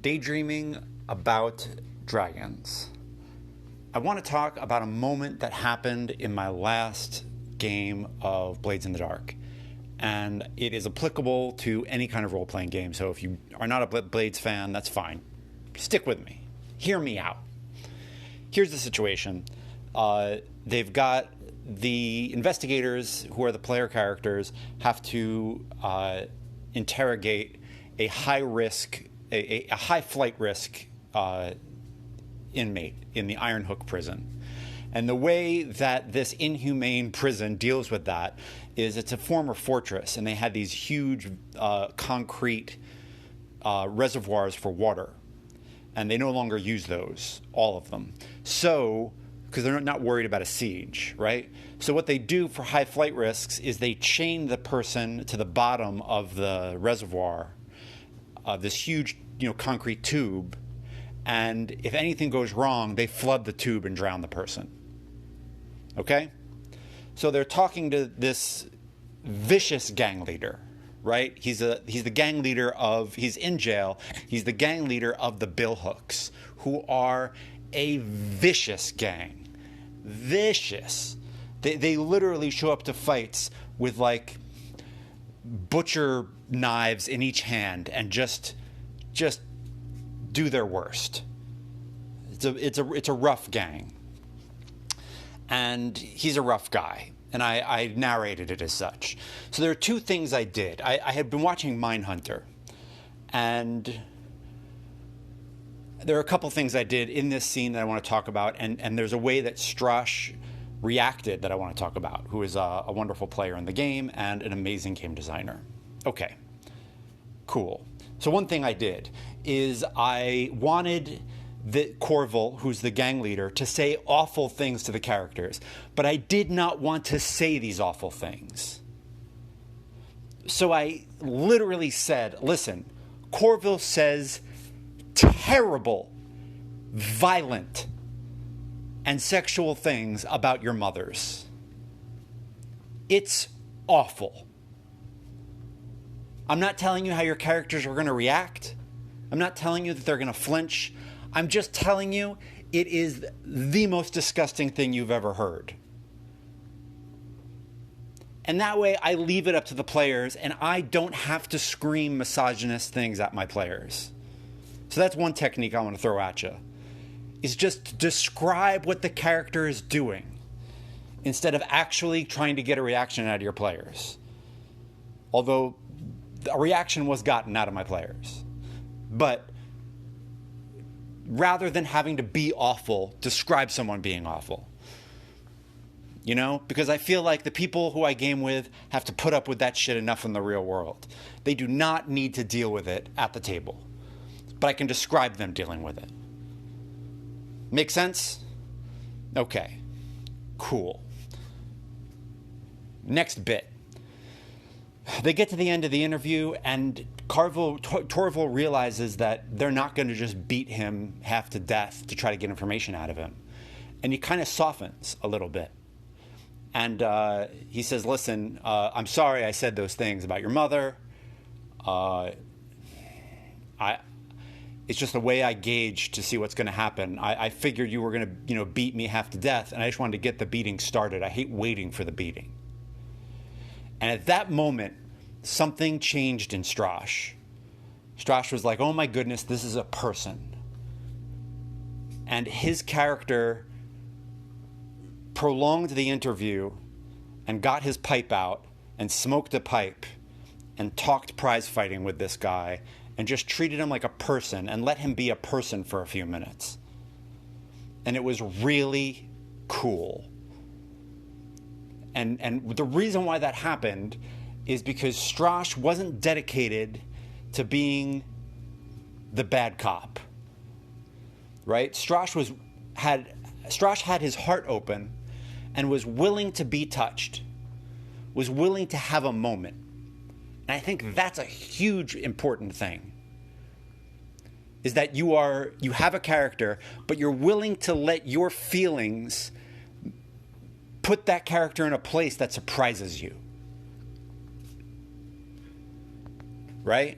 daydreaming about dragons. I want to talk about a moment that happened in my last game of Blades in the Dark. And it is applicable to any kind of role-playing game. So if you are not a Blades fan, that's fine. Stick with me. Hear me out. Here's the situation. They've got the investigators, who are the player characters, have to interrogate a high-risk, a high-flight risk inmate in the Iron Hook prison. And the way that this inhumane prison deals with that is it's a former fortress, and they had these huge concrete reservoirs for water. And they no longer use those, all of them. So, because they're not worried about a siege, right? So what they do for high flight risks is they chain the person to the bottom of the reservoir, this huge, concrete tube. And if anything goes wrong, they flood the tube and drown the person. Okay? So they're talking to this vicious gang leader, right? He's the gang leader he's in jail. He's the gang leader of the Billhooks, who are a vicious gang. Vicious. They literally show up to fights with like butcher knives in each hand and just do their worst. It's a rough gang. And he's a rough guy. And I narrated it as such. So there are two things I did. I had been watching Mindhunter. And there are a couple things I did in this scene that I want to talk about. And there's a way that Strash reacted that I want to talk about, who is a wonderful player in the game and an amazing game designer. Okay, cool. So one thing I did is I wanted Carvul, who's the gang leader, to say awful things to the characters. But I did not want to say these awful things. So I literally said, listen, Carvul says terrible, violent, and sexual things about your mothers. It's awful. I'm not telling you how your characters are going to react. I'm not telling you that they're going to flinch. I'm just telling you it is the most disgusting thing you've ever heard. And that way I leave it up to the players and I don't have to scream misogynist things at my players. So that's one technique I want to throw at you. Is just to describe what the character is doing instead of actually trying to get a reaction out of your players. Although a reaction was gotten out of my players. But rather than having to be awful, describe someone being awful. Because I feel like the people who I game with have to put up with that shit enough in the real world. They do not need to deal with it at the table. But I can describe them dealing with it. Make sense? Okay. Cool. Next bit. They get to the end of the interview, and Carvul realizes that they're not going to just beat him half to death to try to get information out of him. And he kind of softens a little bit. And he says, listen, I'm sorry I said those things about your mother. It's just the way I gauged to see what's going to happen. I figured you were going to, beat me half to death, and I just wanted to get the beating started. I hate waiting for the beating. And at that moment, something changed in Strash. Strash was like, oh my goodness, this is a person. And his character prolonged the interview and got his pipe out and smoked a pipe and talked prize fighting with this guy and just treated him like a person and let him be a person for a few minutes. And it was really cool. And the reason why that happened is because Strash wasn't dedicated to being the bad cop, right? Strash had his heart open and was willing to be touched, was willing to have a moment. And I think that's a huge important thing. Is that you have a character, but you're willing to let your feelings put that character in a place that surprises you. Right?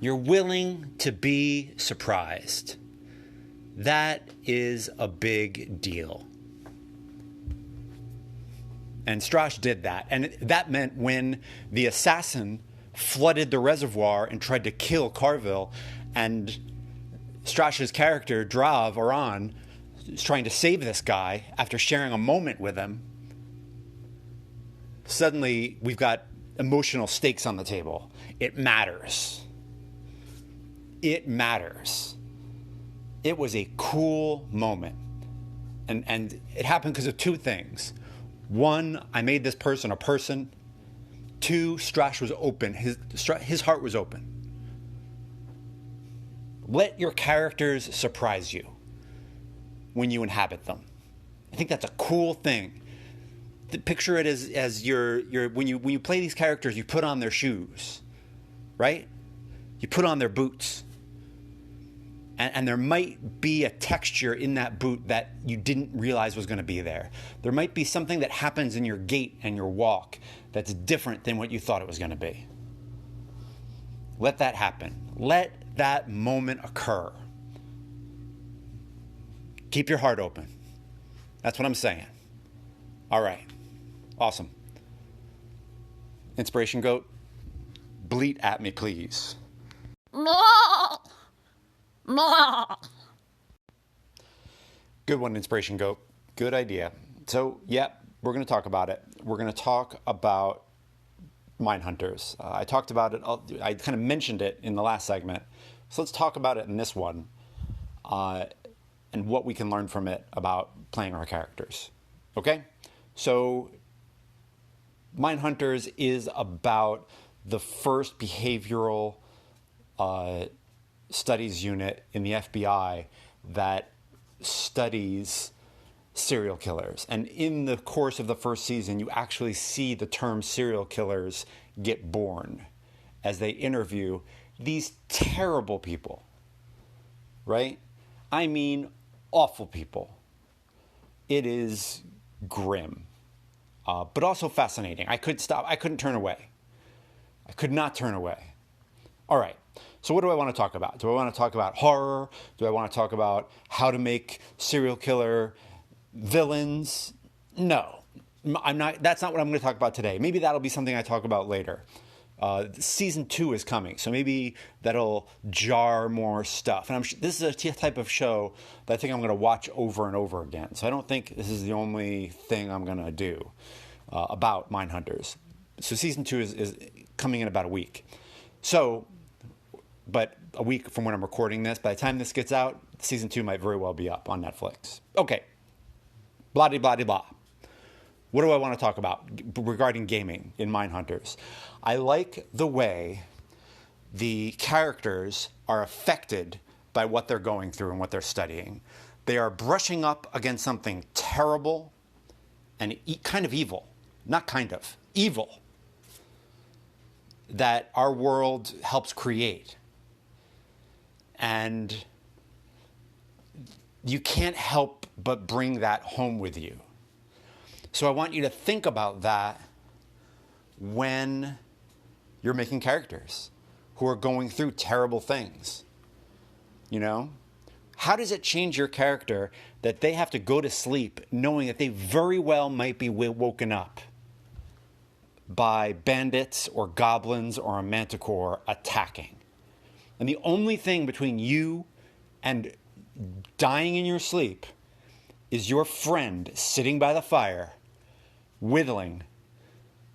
You're willing to be surprised. That is a big deal. And Strash did that. And that meant when the assassin flooded the reservoir and tried to kill Carvul, and Strash's character, Drav, Oran, is trying to save this guy after sharing a moment with him, suddenly we've got emotional stakes on the table. It matters. It matters. It was a cool moment. And it happened because of two things. One, I made this person a person. Two, Strash was open. His heart was open. Let your characters surprise you when you inhabit them. I think that's a cool thing. Picture it as when you play these characters, you put on their shoes, right? You put on their boots. And there might be a texture in that boot that you didn't realize was going to be there. There might be something that happens in your gait and your walk that's different than what you thought it was going to be. Let that happen. Let that moment occur. Keep your heart open. That's what I'm saying. All right. Awesome. Inspiration goat, bleat at me, please. Good one, Inspiration Goat. Good idea. So, yeah, we're going to talk about it. We're going to talk about Mindhunters. I talked about it. I kind of mentioned it in the last segment. So let's talk about it in this one and what we can learn from it about playing our characters. Okay? So, Mindhunters is about the first behavioral studies unit in the FBI that studies serial killers. And in the course of the first season, you actually see the term serial killers get born as they interview these terrible people, right? I mean, awful people. It is grim, but also fascinating. I couldn't turn away. I could not turn away. All right. So what do I want to talk about? Do I want to talk about horror? Do I want to talk about how to make serial killer villains? No, I'm not. That's not what I'm going to talk about today. Maybe that'll be something I talk about later. Season 2 is coming, so maybe that'll jar more stuff. And this is a type of show that I think I'm going to watch over and over again. So I don't think this is the only thing I'm going to do about Mindhunters. So season 2 is coming in about a week. So, but a week from when I'm recording this, by the time this gets out, season 2 might very well be up on Netflix. Okay. Blah, de, blah, de, blah. What do I want to talk about regarding gaming in Mindhunters? I like the way the characters are affected by what they're going through and what they're studying. They are brushing up against something terrible and kind of evil. Not kind of. Evil. That our world helps create. And you can't help but bring that home with you. So I want you to think about that when you're making characters who are going through terrible things. You know? How does it change your character that they have to go to sleep knowing that they very well might be woken up by bandits or goblins or a manticore attacking? And the only thing between you and dying in your sleep is your friend sitting by the fire, whittling,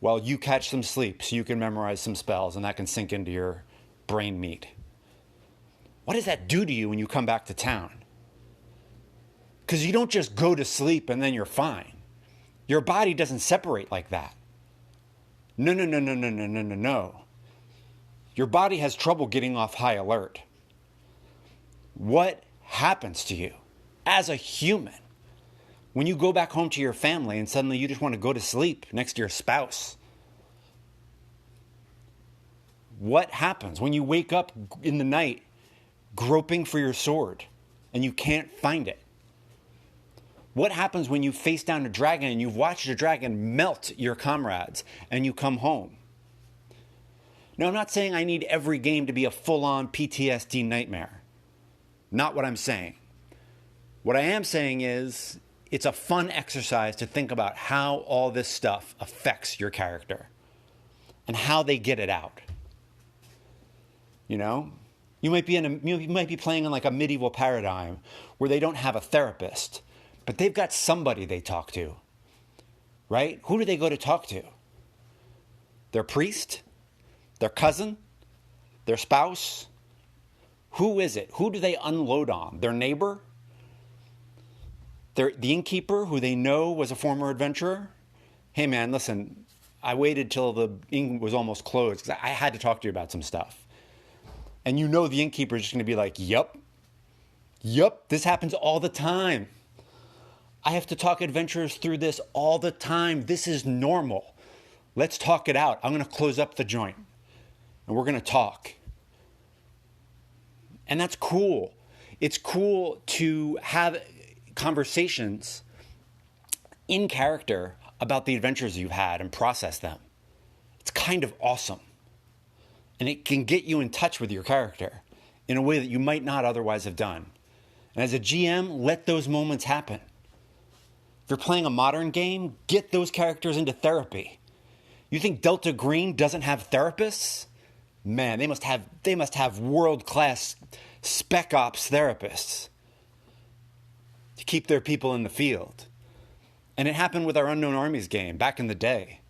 while you catch some sleep so you can memorize some spells and that can sink into your brain meat. What does that do to you when you come back to town? Because you don't just go to sleep and then you're fine. Your body doesn't separate like that. No. Your body has trouble getting off high alert. What happens to you as a human when you go back home to your family and suddenly you just want to go to sleep next to your spouse? What happens when you wake up in the night groping for your sword and you can't find it? What happens when you face down a dragon and you've watched a dragon melt your comrades and you come home? Now, I'm not saying I need every game to be a full-on PTSD nightmare. Not what I'm saying. What I am saying is it's a fun exercise to think about how all this stuff affects your character and how they get it out. You know? You might be playing in like a medieval paradigm where they don't have a therapist, but they've got somebody they talk to. Right? Who do they go to talk to? Their priest? Their cousin? Their spouse? Who is it? Who do they unload on? Their neighbor? The innkeeper who they know was a former adventurer? Hey man, listen, I waited till the inn was almost closed because I had to talk to you about some stuff. And you know the innkeeper is just going to be like, yup, this happens all the time. I have to talk adventurers through this all the time. This is normal. Let's talk it out. I'm going to close up the joint and we're going to talk. And that's cool. It's cool to have conversations in character about the adventures you've had and process them. It's kind of awesome. And it can get you in touch with your character in a way that you might not otherwise have done. And as a GM, let those moments happen. If you're playing a modern game, get those characters into therapy. You think Delta Green doesn't have therapists? Man, they must have world-class spec ops therapists to keep their people in the field. And it happened with our Unknown Armies game back in the day.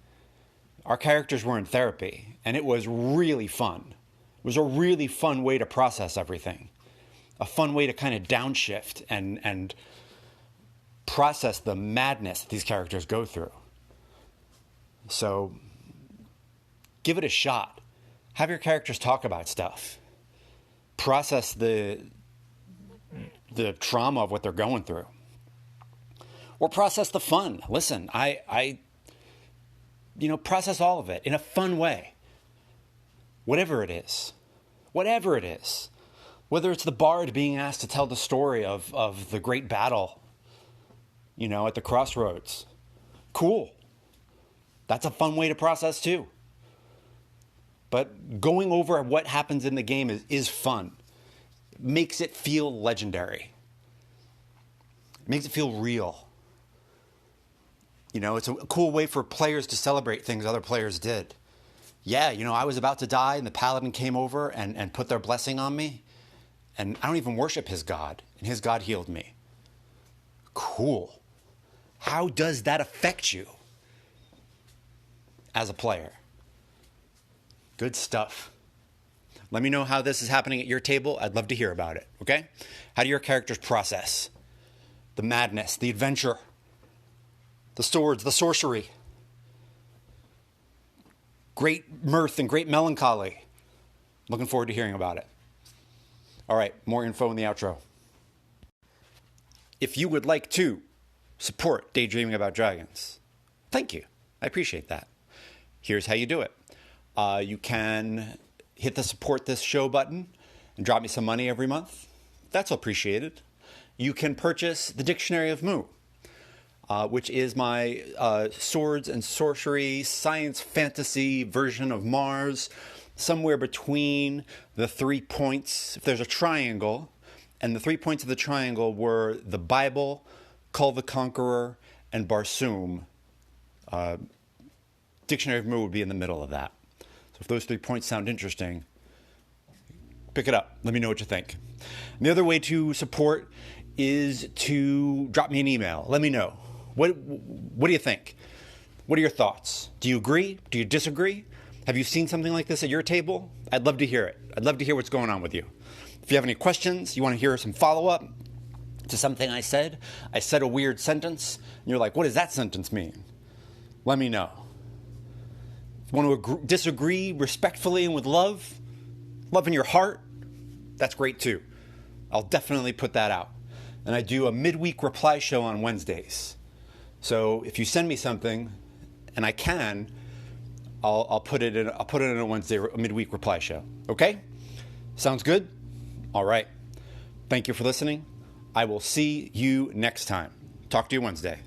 Our characters were in therapy, and it was really fun. It was a really fun way to process everything. A fun way to kind of downshift and process the madness that these characters go through. So give it a shot. Have your characters talk about stuff. Process the trauma of what they're going through. Or process the fun. Listen, process all of it in a fun way. Whatever it is. Whether it's the bard being asked to tell the story of the great battle, at the crossroads. Cool. That's a fun way to process too. But going over what happens in the game is fun. It makes it feel legendary. It makes it feel real. It's a cool way for players to celebrate things other players did. Yeah, I was about to die and the paladin came over and put their blessing on me. And I don't even worship his god. And his god healed me. Cool. How does that affect you as a player? Good stuff. Let me know how this is happening at your table. I'd love to hear about it, okay? How do your characters process the madness, the adventure, the swords, the sorcery, great mirth and great melancholy? Looking forward to hearing about it. All right, more info in the outro. If you would like to support Daydreaming About Dragons, thank you. I appreciate that. Here's how you do it. You can hit the support this show button and drop me some money every month. That's appreciated. You can purchase the Dictionary of Mu, which is my swords and sorcery, science fantasy version of Mars, somewhere between the 3 points. If there's a triangle, and the 3 points of the triangle were the Bible, Kull the Conqueror, and Barsoom, Dictionary of Mu would be in the middle of that. So if those 3 points sound interesting, pick it up. Let me know what you think. And the other way to support is to drop me an email. Let me know. What do you think? What are your thoughts? Do you agree? Do you disagree? Have you seen something like this at your table? I'd love to hear it. I'd love to hear what's going on with you. If you have any questions, you want to hear some follow-up to something I said a weird sentence, and you're like, what does that sentence mean? Let me know. If you want to disagree respectfully and with love in your heart, that's great too. I'll definitely put that out. And I do a midweek reply show on Wednesdays. So if you send me something, and I can, I'll put it in a Wednesday midweek reply show. Okay? Sounds good? All right. Thank you for listening. I will see you next time. Talk to you Wednesday.